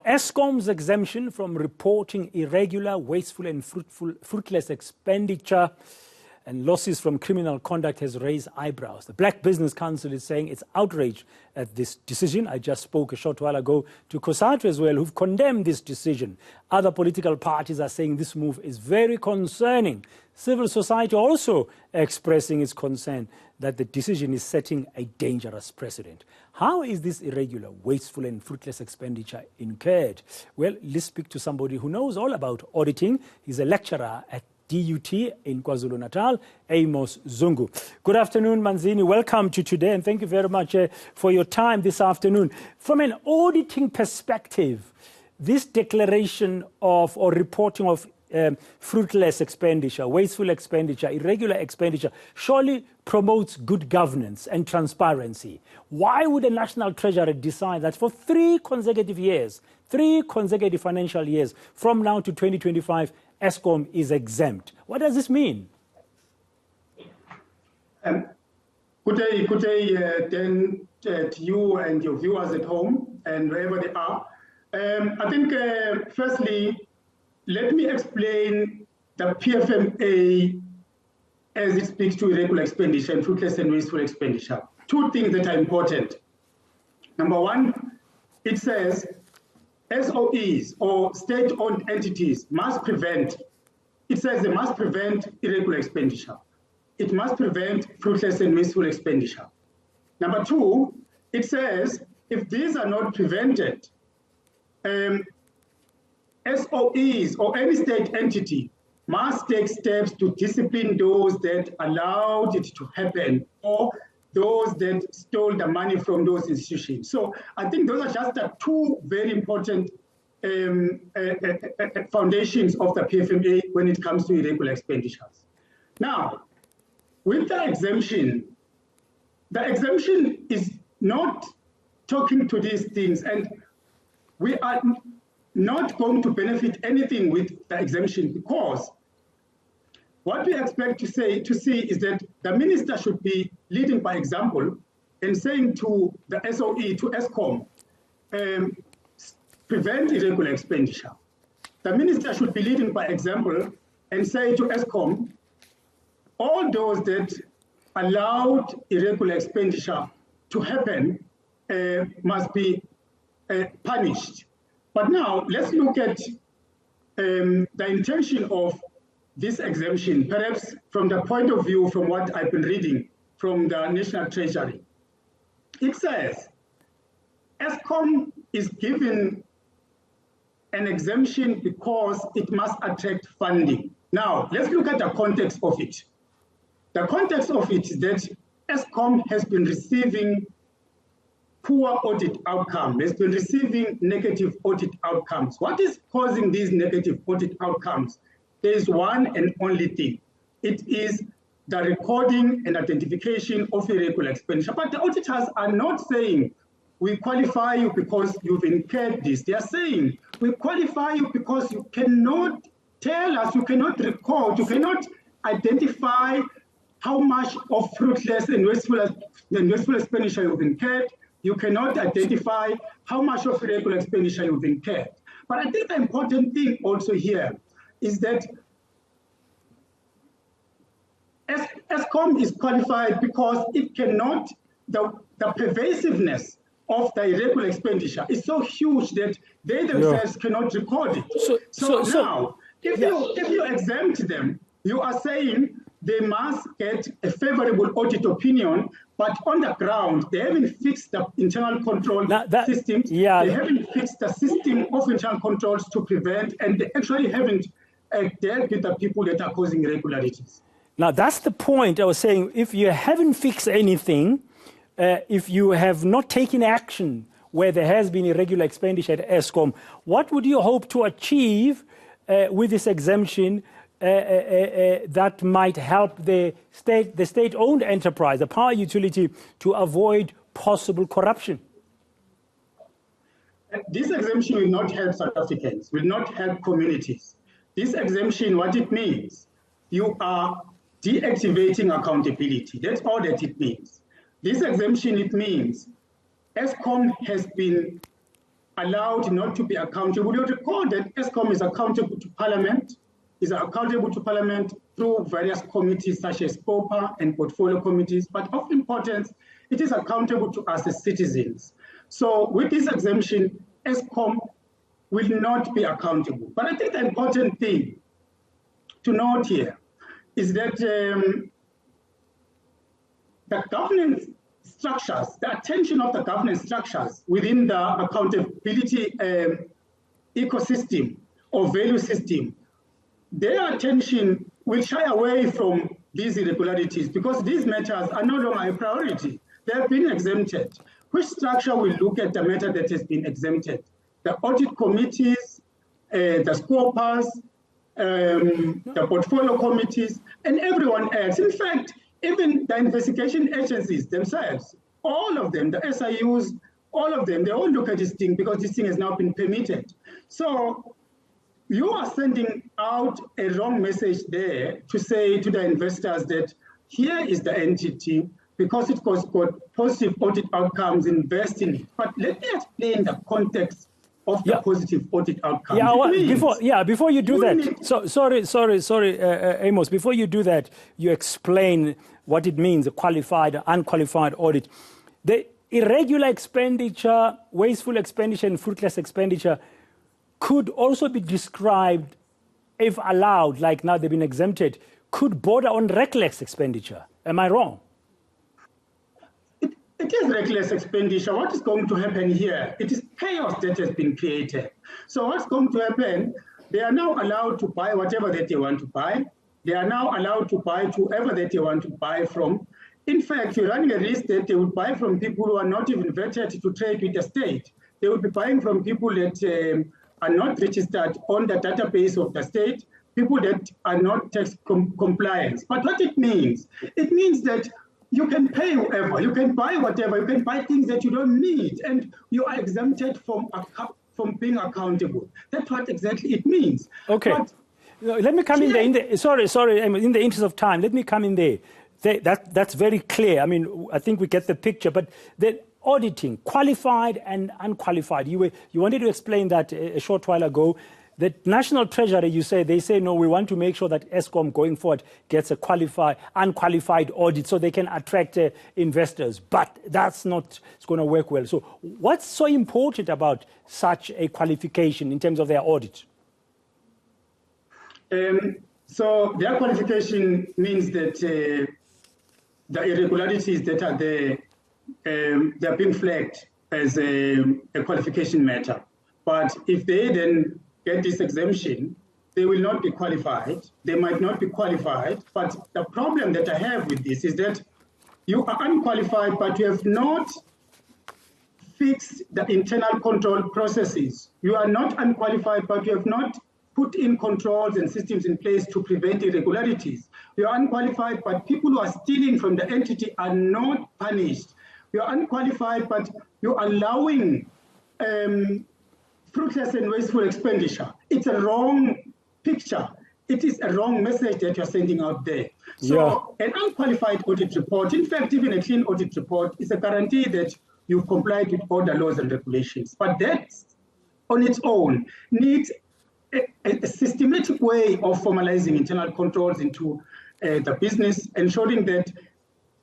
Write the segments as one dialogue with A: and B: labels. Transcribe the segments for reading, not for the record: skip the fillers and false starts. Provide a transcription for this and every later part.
A: Eskom's exemption from reporting irregular, wasteful and fruitless expenditure and losses from criminal conduct has raised eyebrows. The Black Business Council is saying it's outraged at this decision. I just spoke a short while ago to COSATU as well, who've condemned this decision. Other political parties are saying this move is very concerning. Civil society also expressing its concern that the decision is setting a dangerous precedent. How is this irregular, wasteful and fruitless expenditure incurred? Well, let's speak to somebody who knows all about auditing. He's a lecturer at DUT in KwaZulu-Natal, Amos Zungu. Good afternoon, Manzini. Welcome to today, and thank you very much for your time this afternoon. From an auditing perspective, this declaration of or reporting of fruitless expenditure, wasteful expenditure, irregular expenditure surely promotes good governance and transparency. Why would a national treasurer decide that for 3 consecutive years, 3 consecutive financial years, from now to 2025, Eskom is exempt? What does this mean?
B: Good day, Dan, to you and your viewers at home and wherever they are. I think, firstly, let me explain the PFMA as it speaks to irregular expenditure and fruitless and wasteful expenditure. 2 things that are important. Number 1, it says SOEs or state-owned entities must prevent, it says they must prevent irregular expenditure. It must prevent fruitless and wasteful expenditure. Number 2, it says if these are not prevented, SOEs or any state entity must take steps to discipline those that allowed it to happen or those that stole the money from those institutions. So I think those are just the 2 very important foundations of the PFMA when it comes to irregular expenditures. Now, with the exemption is not talking to these things, and we are not going to benefit anything with the exemption, because what we expect to see is that the minister should be leading by example and saying to the SOE, to Eskom, prevent irregular expenditure. The minister should be leading by example and say to Eskom, all those that allowed irregular expenditure to happen must be punished. But now let's look at the intention of this exemption, perhaps from the point of view from what I've been reading from the National Treasury. It says Eskom is given an exemption because it must attract funding. Now, let's look at the context of it. The context of it is that Eskom has been receiving poor audit outcome, has been receiving negative audit outcomes. What is causing these negative audit outcomes? There is one and only thing. It is the recording and identification of irregular expenditure. But the auditors are not saying, we qualify you because you've incurred this. They are saying, we qualify you because you cannot tell us, you cannot record, you cannot identify how much of fruitless and wasteful expenditure you've incurred. You cannot identify how much of irregular expenditure you've incurred. But I think the important thing also here is that Eskom is qualified because it cannot, the pervasiveness of the irregular expenditure is so huge that they themselves cannot record it. So now, if you exempt them, you are saying they must get a favorable audit opinion, but on the ground, they haven't fixed the internal control systems. Yeah. They haven't fixed the system of internal controls to prevent, and they actually haven't dealt with the people that are causing irregularities.
A: Now, that's the point I was saying. If you haven't fixed anything, if you have not taken action where there has been irregular expenditure at Eskom, what would you hope to achieve with this exemption that might help the state-owned enterprise, the power utility, to avoid possible corruption?
B: This exemption will not help South Africans, will not help communities. This exemption, what it means, you are deactivating accountability. That's all that it means. This exemption, it means Eskom has been allowed not to be accountable. You recall that Eskom is accountable to Parliament, through various committees such as POPA and portfolio committees, but of importance, it is accountable to us as citizens. So with this exemption, Eskom will not be accountable. But I think the important thing to note here is that the governance structures, the attention of the governance structures within the accountability ecosystem or value system, their attention will shy away from these irregularities because these matters are no longer a priority. They have been exempted. Which structure will look at the matter that has been exempted? The audit committees, the scopers, the portfolio committees, and everyone else. In fact, even the investigation agencies themselves, all of them, the SIUs, all of them, they all look at this thing because this thing has now been permitted. So you are sending out a wrong message there to say to the investors that here is the entity, because it has got positive audit outcomes, invest in it. But let me explain the context of the positive audit outcome.
A: Before you do that, sorry, Amos, before you do that, you explain what it means, a qualified, unqualified audit. The irregular expenditure, wasteful expenditure, and fruitless expenditure could also be described, if allowed, like now they've been exempted, could border on reckless expenditure. Am I wrong?
B: It is reckless expenditure. What is going to happen here? It is chaos that has been created. So what's going to happen? They are now allowed to buy whatever that they want to buy. They are now allowed to buy to whoever that they want to buy from. In fact, you're running a risk that they will buy from people who are not even vetted to trade with the state. They will be buying from people that are not registered on the database of the state, people that are not tax compliant. But what it means that you can pay whoever, you can buy whatever, you can buy things that you don't need, and you are exempted from being accountable. That's what exactly it means.
A: Okay. But let me come in there. Sorry, in the interest of time, let me come in there. That's very clear. I mean, I think we get the picture, but the auditing, qualified and unqualified. You wanted to explain that a short while ago. The National Treasury, they say, no, we want to make sure that Eskom going forward gets a unqualified audit so they can attract investors. But that's not going to work well. So what's so important about such a qualification in terms of their audit?
B: So their qualification means that the irregularities that are there, they're being flagged as a qualification matter. But if they then get this exemption, they will not be qualified. They might not be qualified. But the problem that I have with this is that you are unqualified, but you have not fixed the internal control processes. You are not unqualified, but you have not put in controls and systems in place to prevent irregularities. You are unqualified, but people who are stealing from the entity are not punished. You are unqualified, but you're allowing fruitless and wasteful expenditure. It's a wrong picture. It is a wrong message that you're sending out there. So an unqualified audit report, in fact, even a clean audit report, is a guarantee that you've complied with all the laws and regulations. But that, on its own, needs a systematic way of formalizing internal controls into the business, ensuring that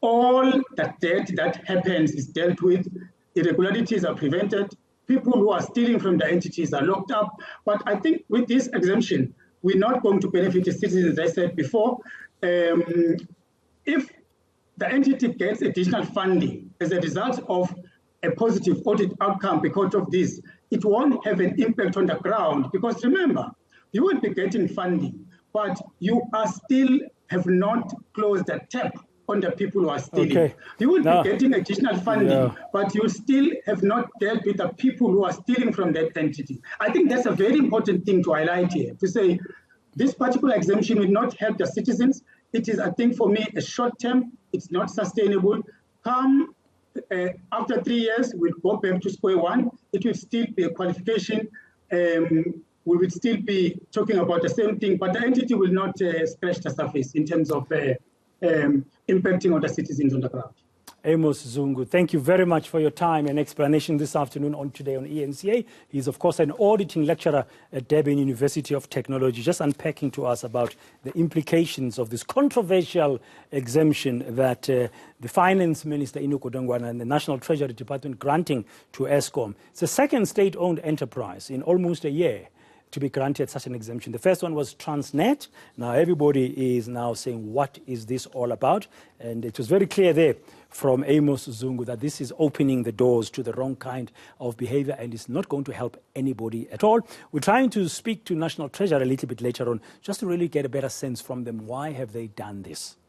B: all the debt that happens is dealt with, irregularities are prevented, people who are stealing from the entities are locked up. But I think with this exemption, we're not going to benefit the citizens, as I said before. If the entity gets additional funding as a result of a positive audit outcome because of this, it won't have an impact on the ground. Because remember, you will be getting funding, but you are still have not closed the tap on the people who are stealing. Okay. You will be getting additional funding, but you still have not dealt with the people who are stealing from that entity. I think that's a very important thing to highlight here, to say this particular exemption will not help the citizens. It is, I think, for me, a short term. It's not sustainable. Come after 3 years, we'll go back to square one. It will still be a qualification. We will still be talking about the same thing, but the entity will not scratch the surface in terms of impacting on the citizens on the ground.
A: Amos Zungu, thank you very much for your time and explanation this afternoon on Today on eNCA. He's, of course, an auditing lecturer at Durban University of Technology, just unpacking to us about the implications of this controversial exemption that the Finance Minister, Inu Kodongwana, and the National Treasury Department granting to Eskom. It's the second state-owned enterprise in almost a year to be granted such an exemption. The first one was Transnet. Now everybody is now saying, what is this all about? And it was very clear there from Amos Zungu that this is opening the doors to the wrong kind of behavior and is not going to help anybody at all. We're trying to speak to National Treasury a little bit later on just to really get a better sense from them. Why have they done this?